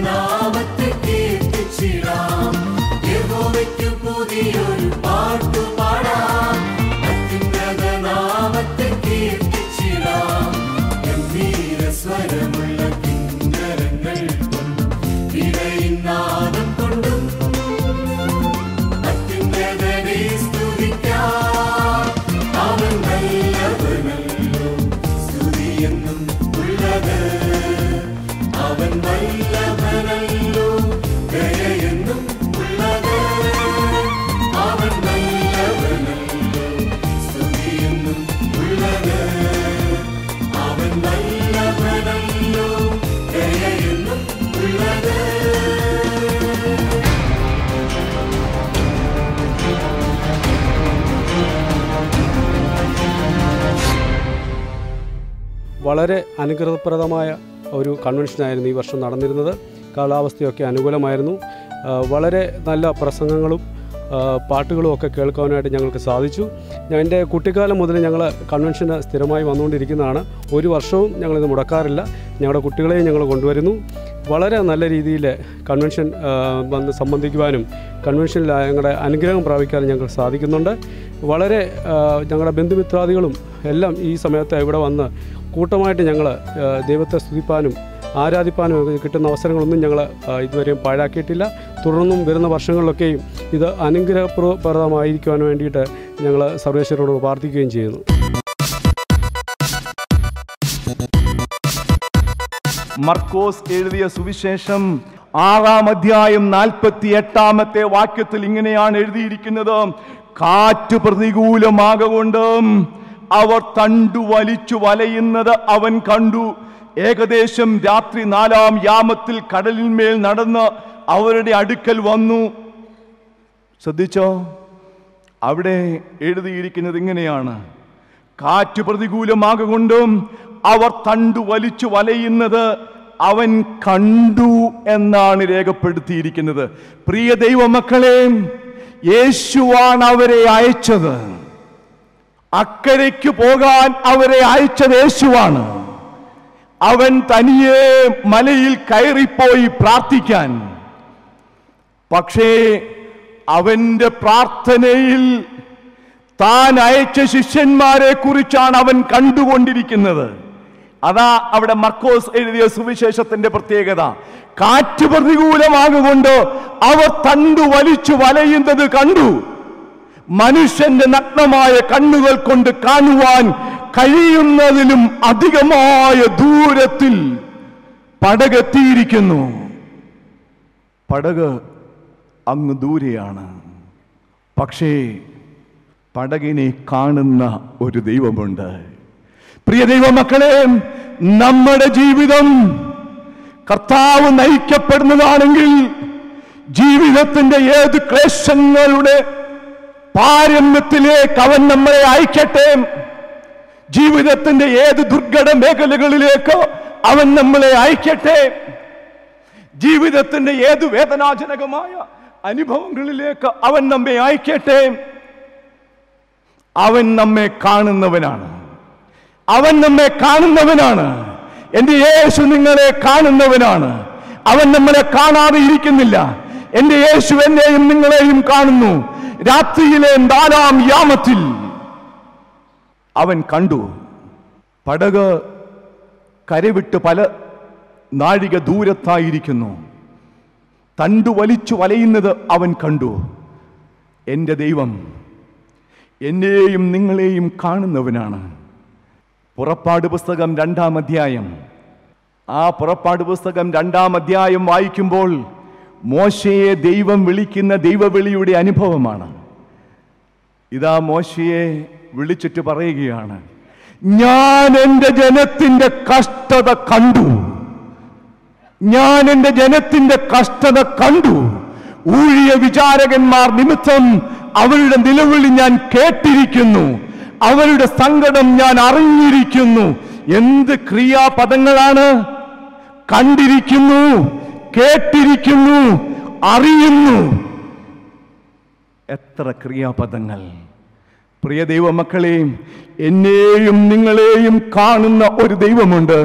നാമത്തെ കീർത്തിച്ചിടാം. യഹോവയ്ക്കു പുതിയൊരു പാട്ടുപാടാം. അത്യുന്നത നാമത്തെ കീർത്തിച്ചിടാം. ഗംഭീര സ്വരമുള്ള കിന്നരങ്ങൾ കൊണ്ടും വിനയിനാദം കൊണ്ടും അത്യുന്നതനെ സ്തുതിക്കാം. അവൻ നല്ലവനല്ലോ, സ്തുതിയെന്നും ഉള്ളത്. അവൻ നല്ലവനല്ലോ, ദയയെന്നും ഉള്ളത്. അവൻ നല്ലവനല്ലോ, സ്തുതിയെന്നും ഉള്ളത്. അവൻ നല്ലവനല്ലോ, ദയയെന്നും ഉള്ളത്. വളരെ അനുഗ്രഹപ്രദമായ ഒരു കൺവെൻഷനായിരുന്നു ഈ വർഷം നടന്നിരുന്നത്. കാലാവസ്ഥയൊക്കെ അനുകൂലമായിരുന്നു. വളരെ നല്ല പ്രസംഗങ്ങളും പാട്ടുകളും ഒക്കെ കേൾക്കാനായിട്ട് ഞങ്ങൾക്ക് സാധിച്ചു. എൻ്റെ കുട്ടിക്കാലം മുതൽ ഞങ്ങൾ കൺവെൻഷന് സ്ഥിരമായി വന്നുകൊണ്ടിരിക്കുന്നതാണ്. ഒരു വർഷവും ഞങ്ങളിത് മുടക്കാറില്ല. ഞങ്ങളുടെ കുട്ടികളെയും ഞങ്ങൾ കൊണ്ടുവരുന്നു. വളരെ നല്ല രീതിയിൽ കൺവെൻഷൻ വന്ന് സംബന്ധിക്കുവാനും കൺവെൻഷനിൽ ഞങ്ങളുടെ അനുഗ്രഹം പ്രാപിക്കാനും ഞങ്ങൾക്ക് സാധിക്കുന്നുണ്ട്. വളരെ ഞങ്ങളുടെ ബന്ധുമിത്രാദികളും എല്ലാം ഈ സമയത്ത് ഇവിടെ വന്ന് കൂട്ടമായിട്ട് ഞങ്ങൾ ദൈവത്തെ സ്തുതിപ്പാനും ആരാധിപ്പാനും കിട്ടുന്ന അവസരങ്ങളൊന്നും ഞങ്ങൾ ഇതുവരെയും പാഴാക്കിയിട്ടില്ല. തുടർന്നും വരുന്ന വർഷങ്ങളിലൊക്കെയും ഇത് അനുഗ്രഹപ്രദമായിരിക്കുവാൻ വേണ്ടിയിട്ട് ഞങ്ങൾ സർവേശ്വരനോട് പ്രാർത്ഥിക്കുകയും ചെയ്യുന്നു. മർക്കോസ് എഴുതിയ സുവിശേഷം 6-ാം അധ്യായം 48-ാമത്തെ വാക്യത്തിൽ ഇങ്ങനെയാണ് എഴുതിയിരിക്കുന്നത്: കാറ്റ് പ്രതികൂലമാകൊണ്ട് അവർ തണ്ടു വലിച്ചു വലയുന്നത് അവൻ കണ്ടു. ഏകദേശം രാത്രി 4-ാം യാമത്തിൽ കടലിന്മേൽ നടന്ന് അവരുടെ അടുക്കൽ വന്നു. ശ്രദ്ധിച്ചോ? അവിടെ എഴുതിയിരിക്കുന്നത് ഇങ്ങനെയാണ്: കാറ്റ് പ്രതികൂലമാകൊണ്ടും അവർ തണ്ടു വലിച്ചു വലയുന്നത് അവൻ കണ്ടു എന്നാണ് രേഖപ്പെടുത്തിയിരിക്കുന്നത്. പ്രിയ ദൈവമക്കളെ, യേശുവാണ് അവരെ അയച്ചത്. അക്കരയ്ക്ക് പോകാൻ അവരെ അയച്ചത് യേശുവാണ്. അവൻ തനിയെ മലയിൽ കയറിപ്പോയി പ്രാർത്ഥിക്കാൻ. പക്ഷേ അവന്റെ പ്രാർത്ഥനയിൽ താൻ അയച്ച ശിഷ്യന്മാരെ കുറിച്ചാണ് അവൻ കണ്ടുകൊണ്ടിരിക്കുന്നത്. അതാ അവിടെ മർക്കോസ് എഴുതിയ സുവിശേഷത്തിന്റെ പ്രത്യേകത. കാറ്റ് പ്രതികൂലമാകൊണ്ട് അവർ തണ്ടു വലിച്ചു വലയുന്നത് കണ്ടു. മനുഷ്യന്റെ നഗ്നമായ കണ്ണുകൾ കൊണ്ട് കാണുവാൻ കഴിയുന്നതിലും അധികമായ ദൂരത്തിൽ പടകെത്തിയിരിക്കുന്നു. പടക് അങ്ങ് ദൂരെയാണ്. പക്ഷേ പടകിനെ കാണുന്ന ഒരു ദൈവമുണ്ട്. പ്രിയ ദൈവമക്കളെ, നമ്മുടെ ജീവിതം കർത്താവ് നയിക്കപ്പെടുന്നതാണെങ്കിൽ ജീവിതത്തിന്റെ ഏത് ക്ലേശങ്ങളുടെ പാരമ്യത്തിലേക്ക് അവൻ നമ്മളെ അയക്കട്ടെ. ജീവിതത്തിന്റെ ഏത് ദുർഘട മേഖലകളിലേക്ക് അവൻ നമ്മളെ അയക്കട്ടെ. ജീവിതത്തിന്റെ ഏത് വേദനാജനകമായ അനുഭവങ്ങളിലേക്ക് അവൻ നമ്മെ അയക്കട്ടെ. അവൻ നമ്മെ കാണുന്നവനാണ്. അവൻ നമ്മെ കാണുന്നവനാണ്. എൻ്റെ യേശു നിങ്ങളെ കാണുന്നവനാണ്. അവൻ നമ്മളെ കാണാതെ ഇരിക്കുന്നില്ല. എൻ്റെ യേശു എന്നെയും നിങ്ങളെയും കാണുന്നു. രാത്രിയിലെ 4-ാം യാമത്തിൽ അവൻ കണ്ടു. പടക് കരവിട്ട് പല നാഴിക ദൂരത്തായിരിക്കുന്നു. തണ്ടു വലിച്ചു വലയുന്നത് അവൻ കണ്ടു. എൻ്റെ ദൈവം എന്നെയും നിങ്ങളെയും കാണുന്നവനാണ്. പുറപ്പാട് പുസ്തകം 2-ാം അധ്യായം, ആ പുറപ്പാട് പുസ്തകം 2-ാം അധ്യായം വായിക്കുമ്പോൾ മോശയെ ദൈവം വിളിക്കുന്ന ദൈവവിളിയുടെ അനുഭവമാണ്. ഇതാ മോശയെ വിളിച്ചിട്ട് പറയുകയാണ്: ഞാൻ എൻ്റെ ജനത്തിന്റെ കഷ്ടത കണ്ടു. ഞാൻ എൻ്റെ ജനത്തിന്റെ കഷ്ടത കണ്ടു. ഊഴിയ വിചാരകന്മാർ നിമിത്തം അവരുടെ നിലവിളി ഞാൻ കേട്ടിരിക്കുന്നു. അവരുടെ സങ്കടം ഞാൻ അറിഞ്ഞിരിക്കുന്നു. എന്ത് ക്രിയാപദങ്ങളാണ്! കണ്ടിരിക്കുന്നു, കേട്ടിരിക്കുന്നു, അറിയുന്നു. എത്ര ക്രിയാപദങ്ങൾ! പ്രിയ ദൈവമക്കളെ, എന്നെയും നിങ്ങളെയും കാണുന്ന ഒരു ദൈവമുണ്ട്.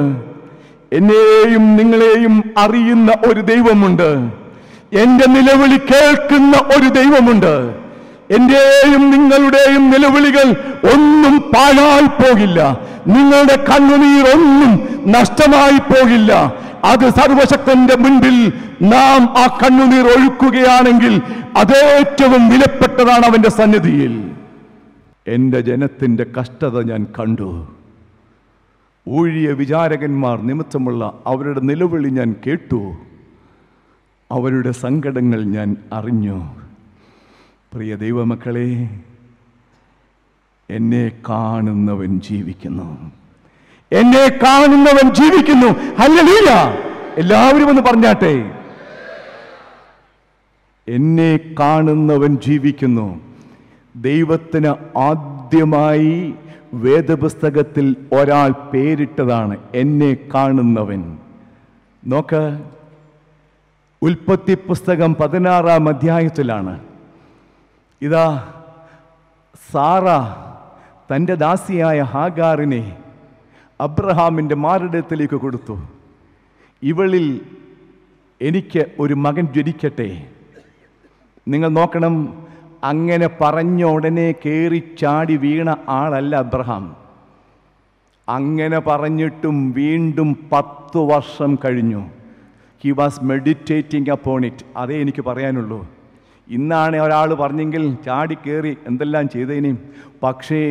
എന്നെയും നിങ്ങളെയും അറിയുന്ന ഒരു ദൈവമുണ്ട്. എന്റെ നിലവിളി കേൾക്കുന്ന ഒരു ദൈവമുണ്ട്. എന്റെയും നിങ്ങളുടെയും നിലവിളികൾ ഒന്നും പാഴായി പോകില്ല. നിങ്ങളുടെ കണ്ണുനീർ ഒന്നും നഷ്ടമായി പോകില്ല. അത് സർവശക്തന്റെ മുൻപിൽ നാം ആ കണ്ണുനീർ ഒഴുക്കുകയാണെങ്കിൽ അതേറ്റവും വിലപ്പെട്ടതാണ് അവന്റെ സന്നിധിയിൽ. എന്റെ ജനത്തിന്റെ കഷ്ടത ഞാൻ കണ്ടു. ഊഴിയ വിചാരകന്മാർ നിമിത്തമുള്ള അവരുടെ നിലവിളി ഞാൻ കേട്ടു. അവരുടെ സങ്കടങ്ങൾ ഞാൻ അറിഞ്ഞു. പ്രിയ ദൈവമക്കളെ, എന്നെ കാണുന്നവൻ ജീവിക്കുന്നു. എന്നെ കാണുന്നവൻ ജീവിക്കുന്നു. ഹല്ലേലൂയ! എല്ലാവരും ഒന്ന് പറഞ്ഞാട്ടെ. എന്നെ കാണുന്നവൻ ജീവിക്കുന്നു. ദൈവത്തിന് ആദ്യമായി വേദപുസ്തകത്തിൽ ഒരാൾ പേരിട്ടതാണ് എന്നെ കാണുന്നവൻ. നോക്ക്, ഉൽപ്പത്തി പുസ്തകം 16-ാം അധ്യായത്തിലാണ്. ഇതാ സാറ തൻ്റെ ദാസിയായ ഹാഗാറിനെ അബ്രഹാമിൻ്റെ മാറിടത്തിലേക്ക് കൊടുത്തു. ഇവളിൽ എനിക്ക് ഒരു മകൻ ജനിക്കട്ടെ. നിങ്ങൾ നോക്കണം, അങ്ങനെ പറഞ്ഞ ഉടനെ കയറി ചാടി വീണ ആളല്ല അബ്രഹാം. അങ്ങനെ പറഞ്ഞിട്ടും വീണ്ടും 10 വർഷം കഴിഞ്ഞു. He was meditating upon it. അതേ എനിക്ക് പറയാനുള്ളൂ. ഇന്നാണ് ഒരാൾ പറഞ്ഞെങ്കിൽ ചാടിക്കേറി എന്തെല്ലാം ചെയ്തേനെയും. പക്ഷേ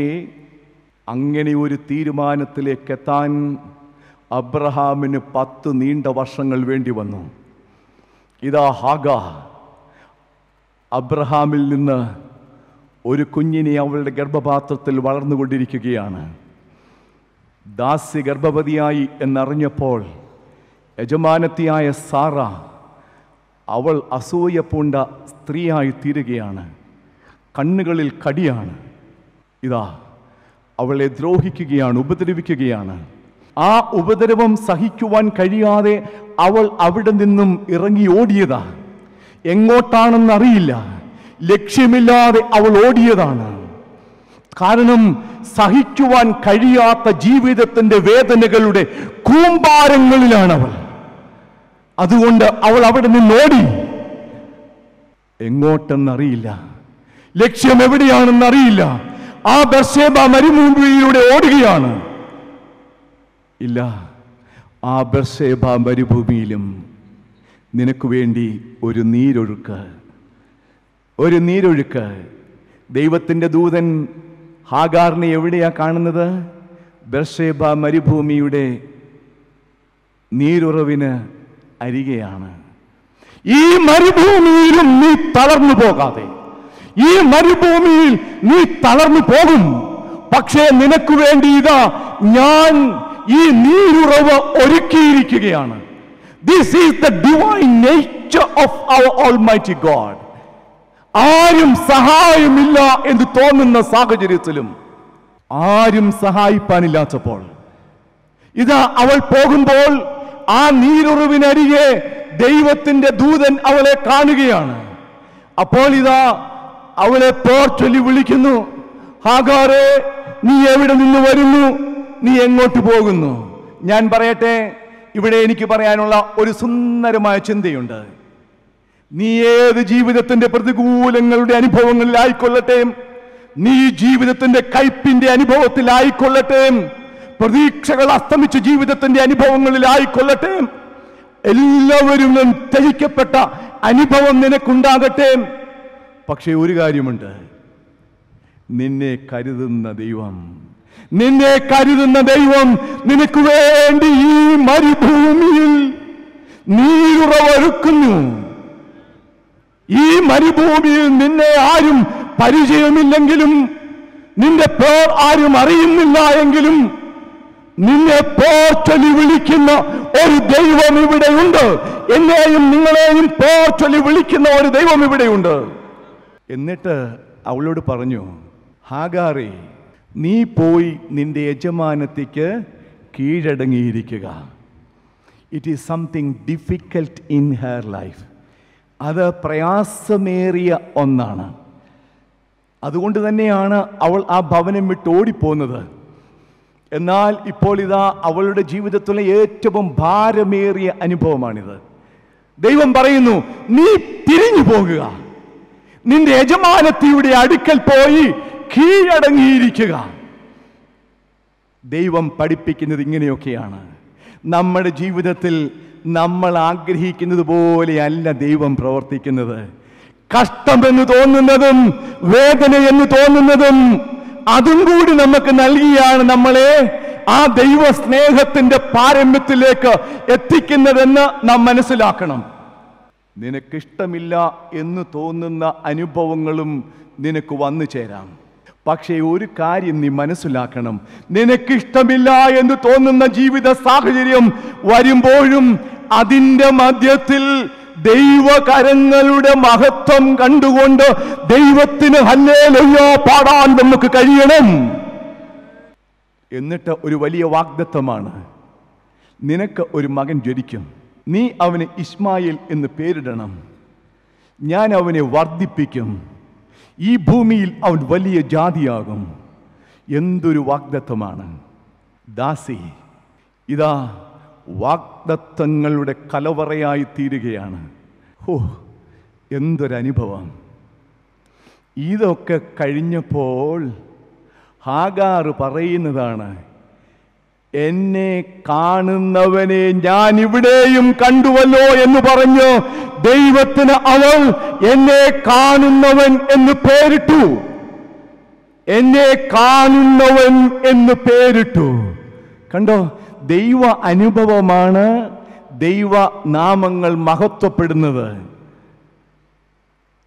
അങ്ങനെ ഒരു തീരുമാനത്തിലേക്ക് എത്താൻ അബ്രഹാമിന് 10 നീണ്ട വർഷങ്ങൾ വേണ്ടി വന്നു. ഇതാ ഹാഗാർ അബ്രഹാമിൽ നിന്ന് ഒരു കുഞ്ഞിനെ അവളുടെ ഗർഭപാത്രത്തിൽ വളർന്നുകൊണ്ടിരിക്കുകയാണ്. ദാസി ഗർഭവതിയായി എന്നറിഞ്ഞപ്പോൾ യജമാനത്തിയായ സാറ അവൾ അസൂയ പൂണ്ട സ്ത്രീയായി തീരുകയാണ്. കണ്ണുകളിൽ കടിയാണ്. ഇതാ അവളെ ദ്രോഹിക്കുകയാണ്, ഉപദ്രവിക്കുകയാണ്. ആ ഉപദ്രവം സഹിക്കുവാൻ കഴിയാതെ അവൾ അവിടെ നിന്നും ഇറങ്ങി ഓടിയതാ. എങ്ങോട്ടാണെന്നറിയില്ല, ലക്ഷ്യമില്ലാതെ അവൾ ഓടിയതാണ്. കാരണം സഹിക്കുവാൻ കഴിയാത്ത ജീവിതത്തിന്റെ വേദനകളുടെ കൂമ്പാരങ്ങളിലാണ് അവൾ. അതുകൊണ്ട് അവൾ അവിടെ നിന്ന് ഓടി. എങ്ങോട്ടെന്നറിയില്ല, ലക്ഷ്യം എവിടെയാണെന്നറിയില്ല. ആ ബർശേബ മരുഭൂമിയിലൂടെ ഓടുകയാണ്. ഇല്ല, ആ ബർശേബ മരുഭൂമിയിലും നിനക്ക് വേണ്ടി ഒരു നീരൊഴുക്ക്. ദൈവത്തിൻ്റെ ദൂതൻ ഹാഗാറിനെ എവിടെയാ കാണുന്നത്? ബർശേബ മരുഭൂമിയുടെ നീരുറവിന് അരികെയാണ്. ഈ മരുഭൂമിയിലും നീ തളർന്നു പോകാതെ, ഈ മരുഭൂമിയിൽ നീ തളർന്നു പോകും. പക്ഷേ നിനക്ക് വേണ്ടി ഇതാ ഞാൻ ഈ നീരുറവ് ഒരുക്കിയിരിക്കുകയാണ്. This is the divine nature of our Almighty God. ആരും സഹായമില്ല എന്ന് തോന്നുന്ന സാഹചര്യത്തിലും, ആരും സഹായിപ്പാനില്ലാത്തപ്പോൾ ഇതാ അവൾ പോകുമ്പോൾ ആ നീരുറവിനരികെ ദൈവത്തിന്റെ ദൂതൻ അവളെ കാണുകയാണ്. അപ്പോൾ ഇതാ അവളെ പേർ ചൊല്ലി വിളിക്കുന്നു. ഹാഗാറേ, നീ എവിടെ നിന്ന് വരുന്നു? നീ എങ്ങോട്ട് പോകുന്നു? ഞാൻ പറയട്ടെ, ഇവിടെ എനിക്ക് പറയാനുള്ള ഒരു സുന്ദരമായ ചിന്തയുണ്ട്. നീ ഏത് ജീവിതത്തിന്റെ പ്രതികൂലങ്ങളുടെ അനുഭവങ്ങളിലായിക്കൊള്ളട്ടെ, നീ ജീവിതത്തിന്റെ കയ്പിന്റെ അനുഭവത്തിലായിക്കൊള്ളട്ടെ, പ്രതീക്ഷകൾ അസ്തമിച്ച ജീവിതത്തിന്റെ അനുഭവങ്ങളിലായിക്കൊള്ളട്ടെ, എല്ലാവരും ത്യജിക്കപ്പെട്ട അനുഭവം നിനക്കുണ്ടാകട്ടെ. പക്ഷേ ഒരു കാര്യമുണ്ട്, നിന്നെ കരുതുന്ന ദൈവം നിനക്ക് വേണ്ടി ഈ മരുഭൂമിയിൽ നീരുറവൊരുക്കുന്നു. ഈ മരുഭൂമിയിൽ നിന്നെ ആരും പരിചയമില്ലെങ്കിലും, നിന്റെ പേർ ആരും അറിയുന്നില്ല എങ്കിലും, നിന്നെ പേർ ചൊല്ലി വിളിക്കുന്ന ഒരു ദൈവം ഇവിടെയുണ്ട്. എന്നെയും നിങ്ങളെയും പേർ ചൊല്ലി വിളിക്കുന്ന ഒരു ദൈവം ഇവിടെയുണ്ട്. എന്നിട്ട് അവളോട് പറഞ്ഞു, ഹാഗാറേ, നീ പോയി നിന്റെ യജമാനത്തിക്ക് കീഴടങ്ങിയിരിക്കുക. It is something difficult in her life. അത് പ്രയാസമേറിയ ഒന്നാണ്. അതുകൊണ്ട് തന്നെയാണ് അവൾ ആ ഭവനം വിട്ട് ഓടിപ്പോകുന്നത്. എന്നാൽ ഇപ്പോൾ ഇതാ അവളുടെ ജീവിതത്തിലെ ഏറ്റവും ഭാരമേറിയ അനുഭവമാണിത്. ദൈവം പറയുന്നു, നീ തിരിഞ്ഞു പോകുക, നിന്റെ യജമാനത്തിയുടെ അടുക്കൽ പോയി കീഴടങ്ങിയിരിക്കുക. ദൈവം പഠിപ്പിക്കുന്നത് ഇങ്ങനെയൊക്കെയാണ്. നമ്മുടെ ജീവിതത്തിൽ നമ്മൾ ആഗ്രഹിക്കുന്നത് പോലെയല്ല ദൈവം പ്രവർത്തിക്കുന്നത്. കഷ്ടമെന്ന് തോന്നുന്നതും വേദന എന്ന് തോന്നുന്നതും അതും കൂടി നമുക്ക് നൽകിയാണ് നമ്മളെ ആ ദൈവ സ്നേഹത്തിന്റെ പാരമ്യത്തിലേക്ക് എത്തിക്കുന്നതെന്ന് നാം മനസ്സിലാക്കണം. നിനക്കിഷ്ടമില്ല എന്ന് തോന്നുന്ന അനുഭവങ്ങളും നിനക്ക് വന്നു ചേരാം. പക്ഷേ ഒരു കാര്യം നീ മനസ്സിലാക്കണം, നിനക്കിഷ്ടമില്ല എന്ന് തോന്നുന്ന ജീവിത സാഹചര്യം വരുമ്പോഴും അതിൻ്റെ മധ്യത്തിൽ ദൈവകരങ്ങളുടെ മഹത്വം കണ്ടുകൊണ്ട് ദൈവത്തിന് ഹല്ലേലൂയ പാടാൻ നമുക്ക് കഴിയണം. എന്നിട്ട് ഒരു വലിയ വാഗ്ദത്തമാണ്, നിനക്ക് ഒരു മകൻ ജനിക്കും, നീ അവന് ഇസ്മായിൽ എന്ന് പേരിടണം, ഞാൻ അവനെ വർദ്ധിപ്പിക്കും, ഈ ഭൂമിയിൽ അവൻ വലിയ ജാതിയാകും. എന്തൊരു വാഗ്ദത്തമാണ് ദാസി! ഇതാ വാഗ്ദത്തങ്ങളുടെ കലവറയായി തീരുകയാണ്. എന്തൊരനുഭവം! ഇതൊക്കെ കഴിഞ്ഞപ്പോൾ ഹാഗാർ പറയുന്നതാണ്, എന്നെ കാണുന്നവനെ ഞാൻ ഇവിടെയും കണ്ടുവല്ലോ എന്ന് പറഞ്ഞു ദൈവത്തിന് അവൾ എന്നെ കാണുന്നവൻ എന്ന് പേരിട്ടു. എന്നെ കാണുന്നവൻ എന്ന് പേരിട്ടു. കണ്ടോ, ദൈവ അനുഭവമാണ് ദൈവ നാമങ്ങൾ മഹത്വപ്പെടുന്നത്.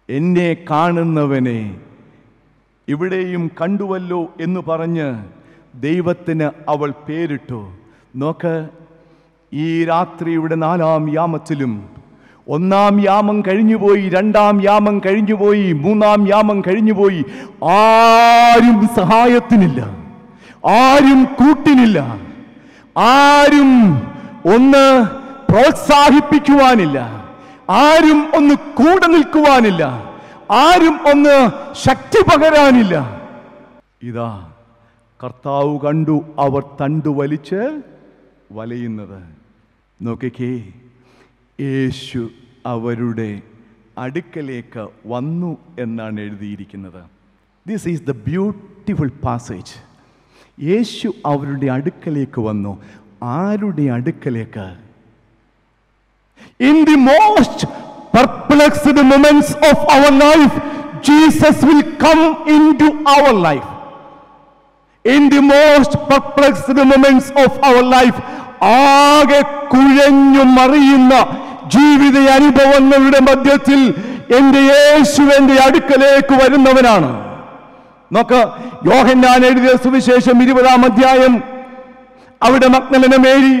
എന്നെ കാണുന്നവനെ ഇവിടെയും കണ്ടുവല്ലോ എന്ന് പറഞ്ഞ് ദൈവത്തിന് അവൾ പേരിട്ടു. നോക്ക്, ഈ രാത്രിയുടെ 4-ാം യാമത്തിലും 1-ാം യാമം കഴിഞ്ഞുപോയി, 2-ാം യാമം കഴിഞ്ഞുപോയി, 3-ാം യാമം കഴിഞ്ഞുപോയി, ആരും സഹായത്തിനില്ല, ആരും കൂട്ടിനില്ല, ആരും ഒന്ന് പ്രോത്സാഹിപ്പിക്കുവാനില്ല, ആരും ഒന്ന് കൂടെ നിൽക്കുവാനില്ല, ആരും ഒന്ന് ശക്തി പകരാനില്ല. ഇതാ കർത്താവ് കണ്ടു അവർ തണ്ടു വലിച്ച് വലയുന്നത്. നോക്കിക്കേ, യേശു അവരുടെ അടുക്കലേക്ക് വന്നു എന്നാണ് എഴുതിയിരിക്കുന്നത്. This is the beautiful passage. Yeshu അവരുടെ അടുക്കലേക്ക് വന്നു. ആരുടെ അടുക്കലേക്ക്? In the most perplexed moments of our life, Jesus will come into our life. In the most perplexed moments of our life, ആകെ കുഴഞ്ഞു മറിയുന്ന ജീവിത അനുഭവങ്ങളുടെ മധ്യത്തിൽ എൻ്റെ യേശു എൻ്റെ അടുക്കലേക്ക് വരുന്നവനാണ്. നോക്ക്, യോഹന്നാൻ എഴുതിയ സുവിശേഷം 20-ാം അധ്യായം. അവിടെ മഗ്ദലന മേരി,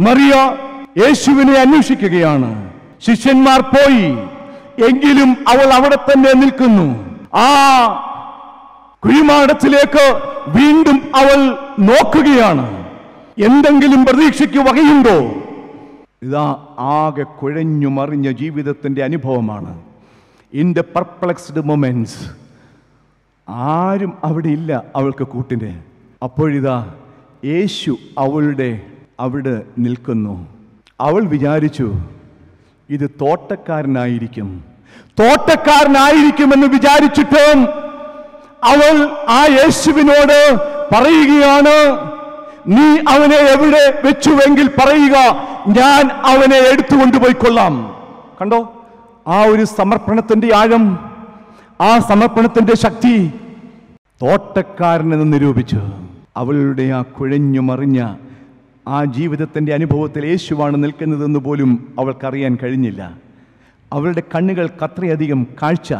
മറിയ യേശുവിനെ അന്വേഷിക്കുകയാണ്. ശിഷ്യന്മാർ പോയി, എങ്കിലും അവൾ അവിടെ തന്നെ നിൽക്കുന്നു. ആ കുഴിമാടത്തിലേക്ക് വീണ്ടും അവൾ നോക്കുകയാണ്. എന്തെങ്കിലും പ്രതീക്ഷയ്ക്ക് വകയുണ്ടോ? ഇതാ ആകെ കുഴഞ്ഞു മറിഞ്ഞ ജീവിതത്തിന്റെ അനുഭവമാണ്. ഇൻ ദ പെർപ്ലക്സ്ഡ് മൊമെന്റ്സ് ആരും അവിടെ ഇല്ല അവൾക്ക് കൂട്ടിന്. അപ്പോഴിതാ യേശു അവളുടെ അവിടെ നിൽക്കുന്നു. അവൾ വിചാരിച്ചു ഇത് തോട്ടക്കാരനായിരിക്കുമെന്ന് വിചാരിച്ചിട്ടും അവൾ ആ യേശുവിനോട് പറയുകയാണ്, നീ അവനെ എവിടെ വെച്ചുവെങ്കിൽ പറയുക, ഞാൻ അവനെ എടുത്തുകൊണ്ടുപോയിക്കൊള്ളാം. കണ്ടോ ആ ഒരു സമർപ്പണത്തിന്റെ ആഴം, ആ സമർപ്പണത്തിന്റെ ശക്തി. തോട്ടക്കാരനെന്ന് നിരൂപിച്ചു. അവളുടെ ആ കുഴഞ്ഞു മറിഞ്ഞ ആ ജീവിതത്തിന്റെ അനുഭവത്തിൽ യേശുവാണ് നിൽക്കുന്നതെന്ന് പോലും അവൾക്കറിയാൻ കഴിഞ്ഞില്ല. അവളുടെ കണ്ണുകൾക്ക് അത്രയധികം കാഴ്ച,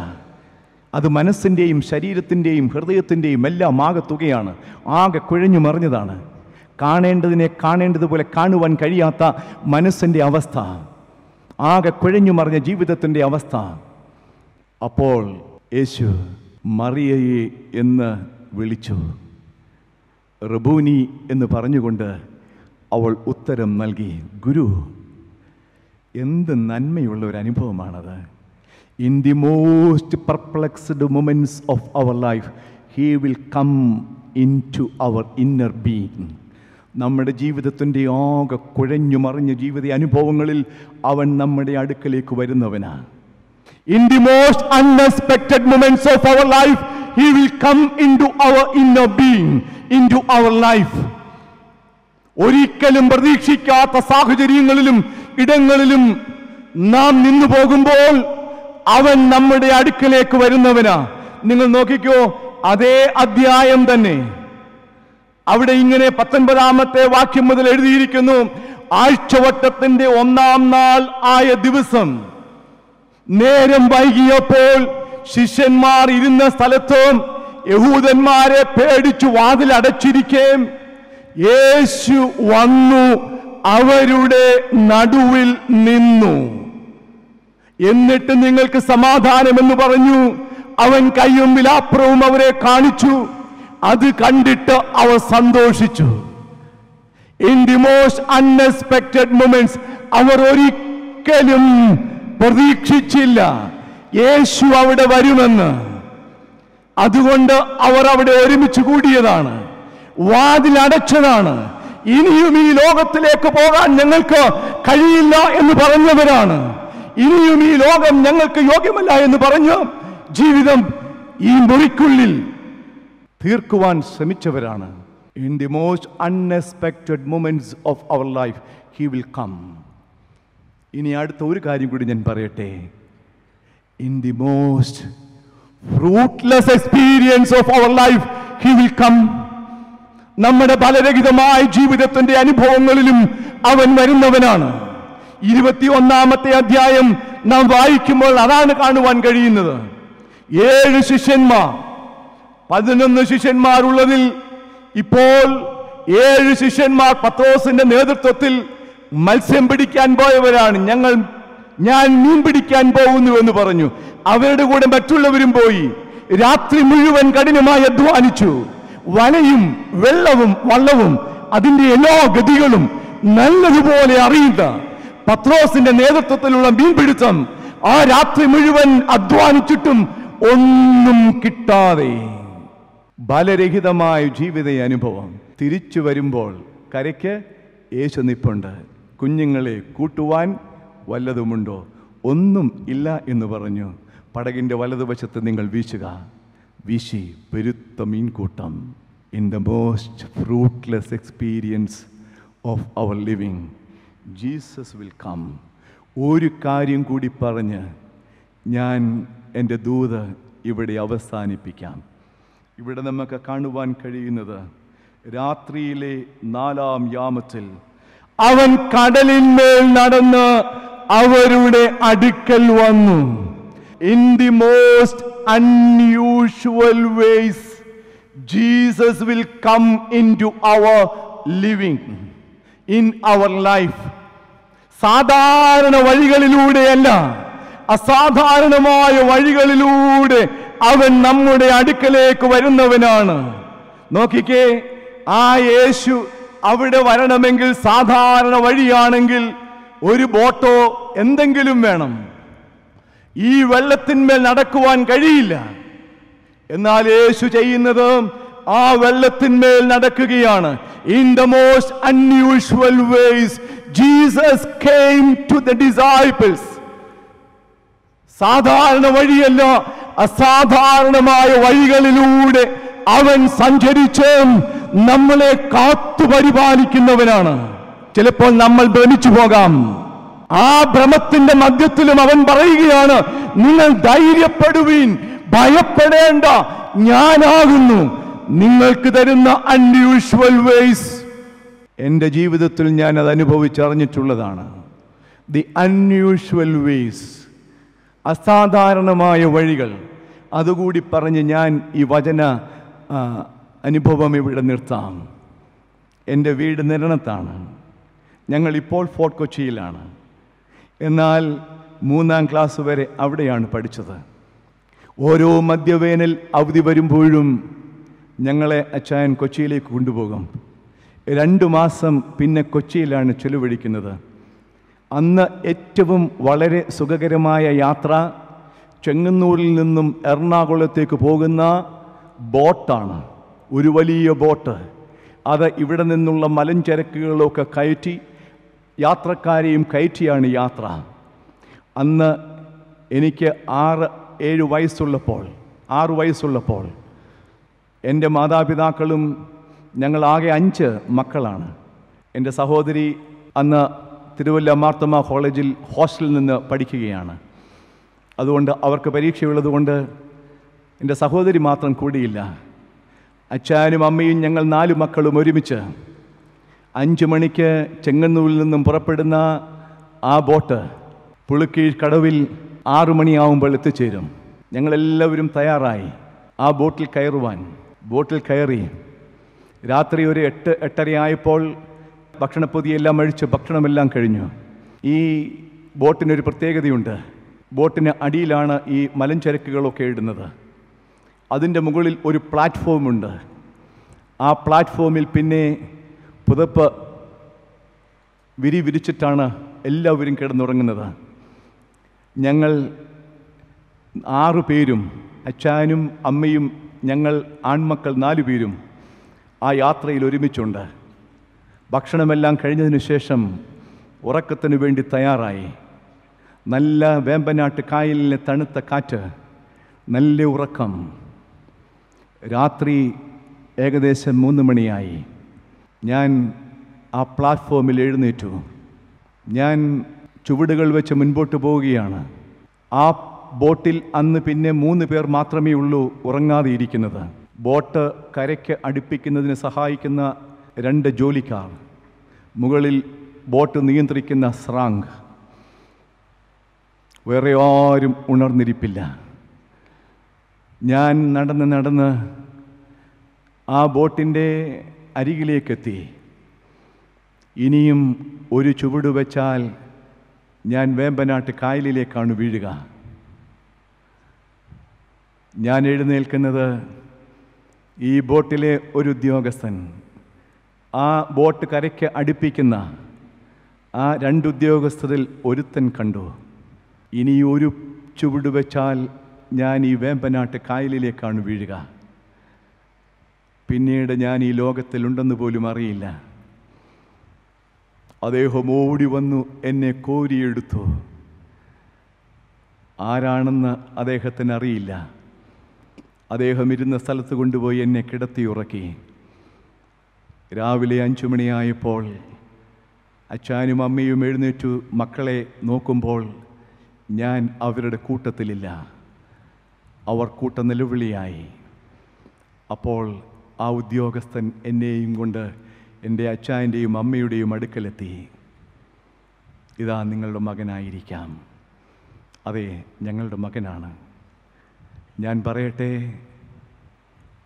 അത് മനസ്സിൻ്റെയും ശരീരത്തിൻ്റെയും ഹൃദയത്തിൻ്റെയും എല്ലാം ആകെ തുകയാണ്. ആകെ കുഴഞ്ഞു മറിഞ്ഞതാണ്. കാണേണ്ടതിനെ കാണേണ്ടതുപോലെ കാണുവാൻ കഴിയാത്ത മനസ്സിൻ്റെ അവസ്ഥ, ആകെ കുഴഞ്ഞു മറിഞ്ഞ ജീവിതത്തിൻ്റെ അവസ്ഥ. അപ്പോൾ യേശു മറിയയെ എന്ന് വിളിച്ചു. റബൂനി എന്ന് പറഞ്ഞുകൊണ്ട് അവൾ ഉത്തരം നൽകി, ഗുരു. എന്ത് നന്മയുള്ള ഒരു അനുഭവമാണത്. In the most perplexed moments of our life, He will come into our inner being. നമ്മുടെ ജീവിതത്തിൻ്റെ ആകെ കുഴഞ്ഞു മറിഞ്ഞ ജീവിത അനുഭവങ്ങളിൽ അവൻ നമ്മുടെ അടുക്കലേക്ക് വരുന്നവനാണ്. In the most unexpected moments of our life, he will come into our inner being, into our life. ഒരിക്കലും പ്രതീക്ഷിക്കാത്ത സാഹചര്യങ്ങളിലും ഇടങ്ങളിലും നാം നിന്നു പോകുമ്പോൾ അവൻ നമ്മുടെ അടുക്കലേക്ക് വരുന്നവനാ. നിങ്ങൾ നോക്കിക്കോ, അതേ അധ്യായം തന്നെ അവിടെ ഇങ്ങനെ 19-ാമത്തെ വാക്യം മുതൽ എഴുതിയിരിക്കുന്നു, ആഴ്ചവട്ടത്തിന്റെ 1-ാം നാൾ ആയ ദിവസം നേരം വൈകിയപ്പോൾ ശിഷ്യന്മാർ ഇരുന്ന സ്ഥലത്ത് യഹൂദന്മാരെ പേടിച്ചു വാതിൽ അടച്ചിരിക്കുകയും യേശു വന്നു അവരുടെ നടുവിൽ നിന്നു. എന്നിട്ട് നിങ്ങൾക്ക് സമാധാനമെന്ന് പറഞ്ഞു. അവൻ കയ്യും വിലാപ്പുറവും അവരെ കാണിച്ചു. അത് കണ്ടിട്ട് അവർ സന്തോഷിച്ചു. In the most unexpected moments അവർ ഒരിക്കലും പ്രതീക്ഷിച്ചില്ല യേശു അവിടെ വരുമെന്ന്. അതുകൊണ്ട് അവർ അവിടെ ഒരുമിച്ച് കൂടിയതാണ്, വാതിൽ അടച്ചതാണ്. ഇനിയും ഈ ലോകത്തിലേക്ക് പോകാൻ ഞങ്ങൾക്ക് കഴിയില്ല എന്ന് പറഞ്ഞവരാണ്. ഇനിയും ഈ ലോകം ഞങ്ങൾക്ക് യോഗ്യമല്ല എന്ന് പറഞ്ഞ് ജീവിതം ഈ മുറിക്കുള്ളിൽ തീർക്കുവാൻ ശ്രമിച്ചവരാണ്. In the most unexpected moments of our life he will come. ഇനി അടുത്ത ഒരു കാര്യം കൂടി ഞാൻ പറയട്ടെ. In the most fruitless experience of our life he will come. നമ്മുടെ ഫലരഹിതമായ ജീവിതത്തിന്റെ അനുഭവങ്ങളിലും അവൻ വരുന്നവനാണ്. 21-ാമത്തെ അധ്യായം നാം വായിക്കുമ്പോൾ അതാണ് കാണുവാൻ കഴിയുന്നത്. 7 ശിഷ്യന്മാർ, 11 ശിഷ്യന്മാരുള്ളതിൽ ഇപ്പോൾ 7 ശിഷ്യന്മാർ പത്രോസിന്റെ നേതൃത്വത്തിൽ മത്സ്യം പിടിക്കാൻ പോയവരാണ്. ഞാൻ മീൻ പിടിക്കാൻ പോകുന്നു എന്ന് പറഞ്ഞു. അവരുടെ കൂടെ മറ്റുള്ളവരും പോയി. രാത്രി മുഴുവൻ കഠിനമായി അധ്വാനിച്ചു. വലയും വെള്ളവും വള്ളവും അതിന്റെ എല്ലാ ഗതികളും നല്ലതുപോലെ അറിയുന്ന പത്രോസിന്റെ നേതൃത്വത്തിലുള്ള മീൻപിടുത്തം ആ രാത്രി മുഴുവൻ അധ്വാനിച്ചിട്ടും ഒന്നും കിട്ടാതെ ബലരഹിതമായ ജീവിത അനുഭവം. തിരിച്ചു വരുമ്പോൾ കരയ്ക്ക് യേശു നിപ്പുണ്ട്. കുഞ്ഞുങ്ങളെ കൂട്ടുവാൻ വല്ലതുമുണ്ടോ? ഒന്നും ഇല്ല എന്ന് പറഞ്ഞു. പടകിൻ്റെ വലതുവശത്ത് നിങ്ങൾ വീശുക. വീശി പെരുത്ത മീൻകൂട്ടം. In the most fruitless experience of our living Jesus will come. ഒരു കാര്യം കൂടി പറഞ്ഞ് ഞാൻ എൻ്റെ ദൂത് ഇവിടെ അവസാനിപ്പിക്കാം. ഇവിടെ നമുക്ക് കാണുവാൻ കഴിയുന്നത് രാത്രിയിലെ 4-ാം യാമത്തിൽ അവൻ കടലിന്മേൽ നടന്ന് അവരുടെ അടുക്കൽ വന്നു. In the most unusual ways Jesus will come into our living, in our life. സാധാരണ വഴികളിലൂടെയല്ല, അസാധാരണമായ വഴികളിലൂടെ അവൻ നമ്മുടെ അടുക്കലേക്ക് വരുന്നവനാണ്. നോക്കിക്കേ, ആ യേശു അവിടെ വരണമെങ്കിൽ സാധാരണ വഴിയാണെങ്കിൽ ഒരു ബോട്ടോ എന്തെങ്കിലും വേണം. ഈ വെള്ളത്തിന്മേൽ നടക്കുവാൻ കഴിയില്ല. എന്നാൽ യേശു ചെയ്യുന്നത് ആ വെള്ളത്തിന്മേൽ നടക്കുകയാണ്. In the most unusual ways Jesus came to the disciples. സാധാരണ വഴിയല്ല, അസാധാരണമായ വഴികളിലൂടെ അവൻ സഞ്ചരിച്ച് നമ്മളെ കാത്തു പരിപാലിക്കുന്നവനാണ്. ചിലപ്പോൾ നമ്മൾ ഭ്രമിച്ചു പോകാം. ആ ഭ്രമത്തിന്റെ മധ്യത്തിലും അവൻ പറയുകയാണ്, നിങ്ങൾ ധൈര്യപ്പെടുവീൻ, ഭയപ്പെടേണ്ട, ഞാനാകുന്നു നിങ്ങൾക്ക് തരുന്ന അൺയൂഷ്വൽ വേസ്. എൻ്റെ ജീവിതത്തിൽ ഞാൻ അത് അനുഭവിച്ചറിഞ്ഞിട്ടുള്ളതാണ്. ദി അൺയൂഷ്വൽ വേസ്, അസാധാരണമായ വഴികൾ. അതുകൂടി പറഞ്ഞ് ഞാൻ ഈ വചന അനുഭവം ഇവിടെ നിർത്താം. എൻ്റെ വീട് നിരണത്താണ്. ഞങ്ങളിപ്പോൾ ഫോർട്ട് കൊച്ചിയിലാണ്. എന്നാൽ 3-ാം ക്ലാസ് വരെ അവിടെയാണ് പഠിച്ചത്. ഓരോ മധ്യവേനൽ അവധി വരുമ്പോഴും ഞങ്ങളെ അച്ചായൻ കൊച്ചിയിലേക്ക് കൊണ്ടുപോകും. 2 മാസം പിന്നെ കൊച്ചിയിലാണ് ചെലവഴിക്കുന്നത്. അന്ന് ഏറ്റവും വളരെ സുഖകരമായ യാത്ര ചെങ്ങന്നൂരിൽ നിന്നും എറണാകുളത്തേക്ക് പോകുന്ന ബോട്ടാണ്. ഒരു വലിയ ബോട്ട്. അത് ഇവിടെ നിന്നുള്ള മലഞ്ചരക്കുകളൊക്കെ കയറ്റി യാത്രക്കാരെയും കയറ്റിയാണ് യാത്ര. അന്ന് എനിക്ക് 6 വയസ്സുള്ളപ്പോൾ എൻ്റെ മാതാപിതാക്കളും ഞങ്ങളാകെ 5 മക്കളാണ്. എൻ്റെ സഹോദരി അന്ന് തിരുവല്ല മാർത്തമ്മ കോളേജിൽ ഹോസ്റ്റലിൽ നിന്ന് പഠിക്കുകയാണ്. അതുകൊണ്ട് അവർക്ക് പരീക്ഷയുള്ളതുകൊണ്ട് എൻ്റെ സഹോദരി മാത്രം കൂടിയില്ല. അച്ഛനും അമ്മയും ഞങ്ങൾ 4 മക്കളും ഒരുമിച്ച് 5 മണിക്ക് ചെങ്ങന്നൂരിൽ നിന്നും പുറപ്പെടുന്ന ആ ബോട്ട് പുളിക്കീഴ് കടവിൽ 6 മണിയാവുമ്പോൾ എത്തിച്ചേരും. ഞങ്ങളെല്ലാവരും തയ്യാറായി ആ ബോട്ടിൽ കയറുവാൻ. ബോട്ടിൽ കയറി രാത്രി ഒരു 8-8:30 ആയപ്പോൾ ഭക്ഷണപ്പൊതിയെല്ലാം അഴിച്ച് ഭക്ഷണമെല്ലാം കഴിഞ്ഞു. ഈ ബോട്ടിനൊരു പ്രത്യേകതയുണ്ട്. ബോട്ടിന് അടിയിലാണ് ഈ മലഞ്ചരക്കുകളൊക്കെ ഇടുന്നത്. അതിൻ്റെ മുകളിൽ ഒരു പ്ലാറ്റ്ഫോമുണ്ട്. ആ പ്ലാറ്റ്ഫോമിൽ പിന്നെ പുതപ്പ് വിരിച്ചിട്ടാണ് എല്ലാവരും കിടന്നുറങ്ങുന്നത്. ഞങ്ങൾ 6 പേരും, അച്ഛനും അമ്മയും ഞങ്ങൾ ആൺമക്കൾ 4 പേരും ആ യാത്രയിൽ ഒരുമിച്ചുണ്ട്. ഭക്ഷണമെല്ലാം കഴിഞ്ഞതിന് ശേഷം ഉറക്കത്തിനു വേണ്ടി തയ്യാറായി. നല്ല വേമ്പനാട്ട് കായലിലെ തണുത്ത കാറ്റ്, നല്ല ഉറക്കം. രാത്രി ഏകദേശം 3 മണിയായി. ഞാൻ ആ പ്ലാറ്റ്ഫോമിൽ എഴുന്നേറ്റു. ഞാൻ ചുവടുകൾ വെച്ച് മുൻപോട്ട് പോവുകയാണ്. ആ ബോട്ടിൽ അന്ന് പിന്നെ 3 പേർ മാത്രമേ ഉള്ളൂ ഉറങ്ങാതെ ഇരിക്കുന്നത്. ബോട്ട് കരയ്ക്ക് അടുപ്പിക്കുന്നതിന് സഹായിക്കുന്ന 2 ജോലിക്കാർ, മുകളിൽ ബോട്ട് നിയന്ത്രിക്കുന്ന സ്രാങ്ക്. വേറെ ആരും ഉണർന്നിരിപ്പില്ല. ഞാൻ നടന്ന് ആ ബോട്ടിൻ്റെ അരികിലേക്കെത്തി. ഇനിയും ഒരു ചുവട് വെച്ചാൽ ഞാൻ വേമ്പനാട്ട് കായലിലേക്കാണ് വീഴുക. ഞാൻ എഴുന്നേൽക്കുന്നത് ഈ ബോട്ടിലെ ഒരു ഉദ്യോഗസ്ഥൻ, ആ ബോട്ട് കരയ്ക്ക് അടുപ്പിക്കുന്ന ആ 2 ഉദ്യോഗസ്ഥരിൽ ഒരുത്തൻ കണ്ടു. ഇനി ഒരു ചുവട് വെച്ചാൽ ഞാൻ ഈ വേമ്പനാട്ട് കായലിലേക്കാണ് വീഴുക. പിന്നീട് ഞാൻ ഈ ലോകത്തിലുണ്ടെന്ന് പോലും അറിയില്ല. അദ്ദേഹം ഓടി വന്നു എന്നെ കോരിയെടുത്തു. ആരാണെന്ന് അദ്ദേഹത്തിന് അറിയില്ല. അദ്ദേഹം ഇരുന്ന സ്ഥലത്ത് കൊണ്ടുപോയി എന്നെ കിടത്തി ഉറക്കി. രാവിലെ 5 മണിയായപ്പോൾ അച്ഛനും അമ്മയും എഴുന്നേറ്റു മക്കളെ നോക്കുമ്പോൾ ഞാൻ അവരുടെ കൂട്ടത്തിലില്ല. അവർ കൂട്ട നിലവിളിയായി. അപ്പോൾ ആ ഉദ്യോഗസ്ഥൻ എന്നെയും കൊണ്ട് എൻ്റെ അച്ഛൻ്റെയും അമ്മയുടെയും അടുക്കലെത്തി. ഇതാ നിങ്ങളുടെ മകനായിരിക്കാം. അതെ, ഞങ്ങളുടെ മകനാണ്. ഞാൻ പറയട്ടെ,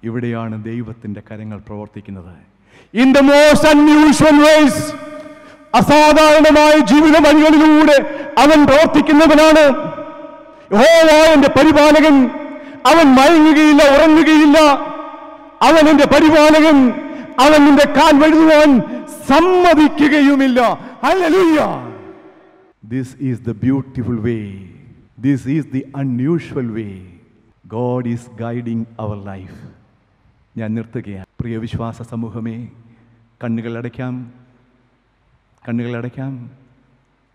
ഇവിടെയാണ് ദൈവത്തിൻ്റെ കരങ്ങൾ പ്രവർത്തിക്കുന്നത്. In the most unusual ways, അസാധാരണമായ ജീവിത വഴികളിലൂടെ അവൻ പ്രവർത്തിക്കുന്നവനാണ്. യഹോവ എൻ്റെ പരിപാലകൻ, അവൻ മയങ്ങുകയില്ല, ഉറങ്ങുകയില്ല. അവൻ എൻ്റെ പരിപാലകൻ, അവൻ നിന്റെ കാൽ വഴുതുവാൻ സമ്മതിക്കുകയുമില്ല. Hallelujah. This is the beautiful way. This is the unusual way. God is guiding our life. ഞാൻ നിർത്തുകയാണ്. പ്രിയ വിശ്വാസ സമൂഹമേ, കണ്ണുകളടയ്ക്കാം.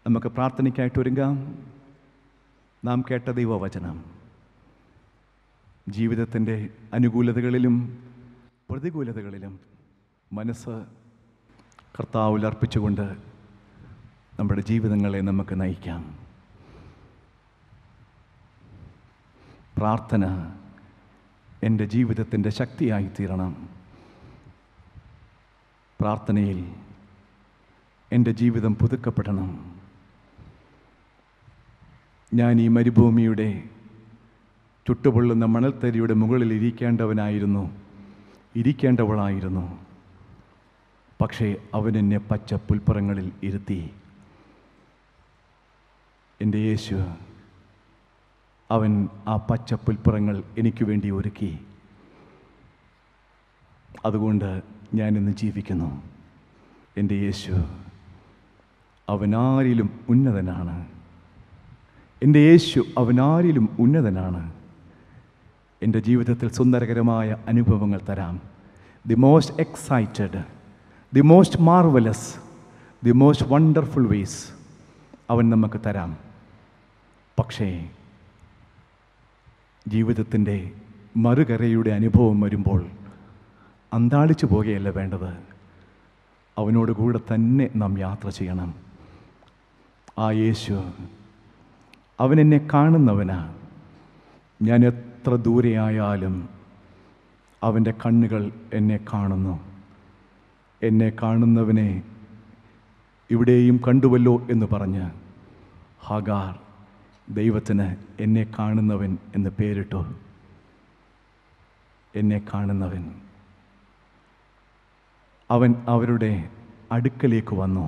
നമുക്ക് പ്രാർത്ഥനയ്ക്കായിട്ട് ഒരുങ്ങാം. നാം കേട്ട ദൈവവചനം ജീവിതത്തിൻ്റെ അനുകൂലതകളിലും പ്രതികൂലതകളിലും മനസ്സ് കർത്താവിൽ അർപ്പിച്ചുകൊണ്ട് നമ്മുടെ ജീവിതങ്ങളെ നമുക്ക് നയിക്കാം. പ്രാർത്ഥന എൻ്റെ ജീവിതത്തിൻ്റെ ശക്തിയായി തീരണം. പ്രാർത്ഥനയിൽ എൻ്റെ ജീവിതം പുതുക്കപ്പെടണം. ഞാൻ ഈ മരുഭൂമിയുടെ ചുട്ടുപൊള്ളുന്ന മണൽത്തരിയുടെ മുകളിൽ ഇരിക്കേണ്ടവളായിരുന്നു. പക്ഷേ അവൻ എന്നെ പച്ച പുൽപ്പുറങ്ങളിൽ ഇരുത്തി. എൻ്റെ യേശു, അവൻ ആ പച്ച പുൽപ്പുറങ്ങൾ എനിക്ക് വേണ്ടി ഒരുക്കി. അതുകൊണ്ട് ഞാനിന്ന് ജീവിക്കുന്നു. എൻ്റെ യേശു അവനാരിലും ഉന്നതനാണ്. എൻ്റെ യേശു അവനാരിലും ഉന്നതനാണ്. എൻ്റെ ജീവിതത്തിൽ സുന്ദരകരമായ അനുഭവങ്ങൾ തരാം. the most excited, the most marvelous, the most wonderful ways അവൻ നമുക്ക് തരാം. പക്ഷേ ജീവിതത്തിൻ്റെ മറുകരയുടെ അനുഭവം വരുമ്പോൾ അന്താളിച്ചു പോകുകയല്ല വേണ്ടത്, അവനോട് കൂടെ തന്നെ നാം യാത്ര ചെയ്യണം. ആ യേശു അവൻ എന്നെ കാണുന്നവനാ. ഞാൻ എത്ര ദൂരെയായാലും അവൻ്റെ കണ്ണുകൾ എന്നെ കാണുന്നു. എന്നെ കാണുന്നവനെ ഇവിടെയും കണ്ടുവല്ലോ എന്ന് പറഞ്ഞ് ഹാഗാർ ദൈവത്തിന് എന്നെ കാണുന്നവൻ എന്ന് പേരിട്ടു. എന്നെ കാണുന്നവൻ. അവൻ അവരുടെ അടുക്കലേക്ക് വന്നു.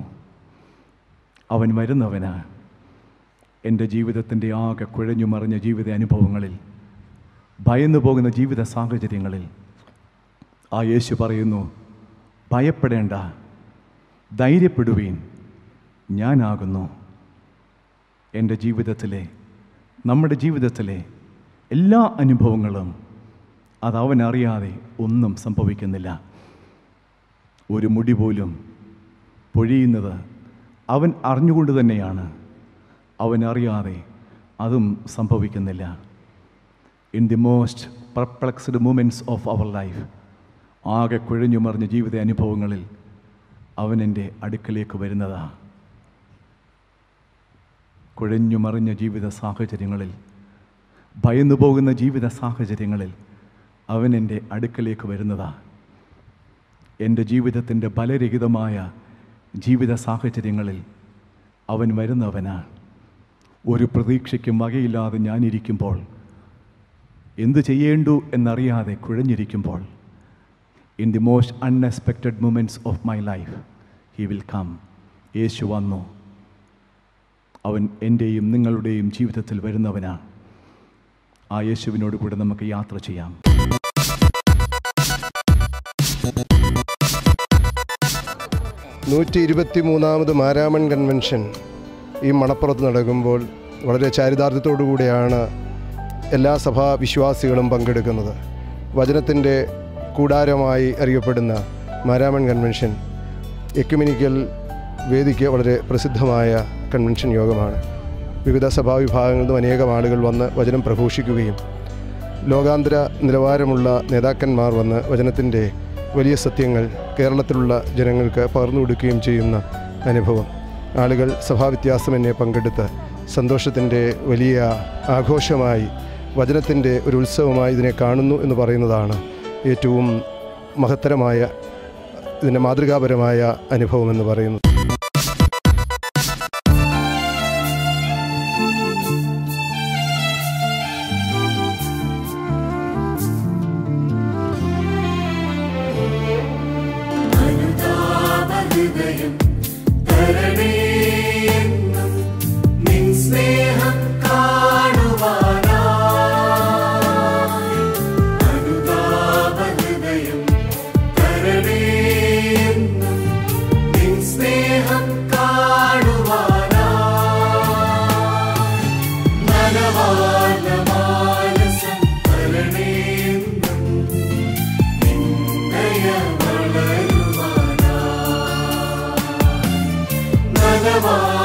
അവൻ വരുന്നവനാ. എൻ്റെ ജീവിതത്തിൻ്റെ ആകെ കുഴഞ്ഞു മറിഞ്ഞ ജീവിത അനുഭവങ്ങളിൽ, ഭയന്നു പോകുന്ന ജീവിത സാഹചര്യങ്ങളിൽ ആ യേശു പറയുന്നു, ഭയപ്പെടേണ്ട, ധൈര്യപ്പെടുവീൻ, ഞാനാകുന്നു. എൻ്റെ ജീവിതത്തിലെ, നമ്മുടെ ജീവിതത്തിലെ എല്ലാ അനുഭവങ്ങളും അതവനറിയാതെ ഒന്നും സംഭവിക്കുന്നില്ല. ഒരു മുടി പോലും പൊഴിയുന്നത് അവൻ അറിഞ്ഞുകൊണ്ട് തന്നെയാണ്. അവനറിയാതെ അതും സംഭവിക്കുന്നില്ല. In the most perplexed moments of our life, ആകെ കുഴഞ്ഞു മറിഞ്ഞ ജീവിത അനുഭവങ്ങളിൽ അവൻ എൻ്റെ അടുക്കലേക്ക് വരുന്നതാ. കുഴഞ്ഞു മറിഞ്ഞ ജീവിത സാഹചര്യങ്ങളിൽ, ഭയന്നു പോകുന്ന ജീവിത സാഹചര്യങ്ങളിൽ അവൻ എൻ്റെ അടുക്കലേക്ക് വരുന്നതാ. എൻ്റെ ജീവിതത്തിൻ്റെ ബലരഹിതമായ ജീവിത സാഹചര്യങ്ങളിൽ അവൻ വരുന്നവനാ. ഒരു പ്രതീക്ഷയ്ക്കും വകയില്ലാതെ ഞാനിരിക്കുമ്പോൾ, എന്തു ചെയ്യേണ്ടു എന്നറിയാതെ കുഴഞ്ഞിരിക്കുമ്പോൾ, in the most unexpected moments of my life he will come. Yeshu വന്നു. അവൻ എൻ്റെയും നിങ്ങളുടെയും ജീവിതത്തിൽ വരുന്നവനാ. ആ യേശുവിനോട് കൂടെ നമുക്ക് യാത്ര ചെയ്യാം. 123ാമത് മാരാമൺ കൺവെൻഷൻ ഈ മണപ്പുറത്ത് നടക്കുമ്പോൾ വളരെ ചാരിതാർത്ഥ്യത്തോടു കൂടിയാണ് എല്ലാ സഭാ വിശ്വാസികളും പങ്കെടുക്കുന്നത്. വചനത്തിൻ്റെ കൂടാരമായി അറിയപ്പെടുന്ന മാരാമൺ കൺവെൻഷൻ എക്യുമെനിക്കൽ വേദിക്ക് വളരെ പ്രസിദ്ധമായ കൺവെൻഷൻ യോഗമാണ്. വിവിധ സഭാവിഭാഗങ്ങളിൽ നിന്നും അനേകം ആളുകൾ വന്ന് വചനം പ്രഘോഷിക്കുകയും ലോകാന്തര നിലവാരമുള്ള നേതാക്കന്മാർ വന്ന് വചനത്തിൻ്റെ വലിയ സത്യങ്ങൾ കേരളത്തിലുള്ള ജനങ്ങൾക്ക് പകർന്നു കൊടുക്കുകയും ചെയ്യുന്ന അനുഭവം. ആളുകൾ സഭാവ്യത്യാസമെന്നെ പങ്കെടുത്ത് സന്തോഷത്തിൻ്റെ വലിയ ആഘോഷമായി, വചനത്തിൻ്റെ ഒരു ഉത്സവമായി ഇതിനെ കാണുന്നു എന്ന് പറയുന്നതാണ് ഏറ്റവും മഹത്തരമായ, ഇതിൻ്റെ മാതൃകാപരമായ അനുഭവമെന്ന് പറയുന്നത്. Bhagavan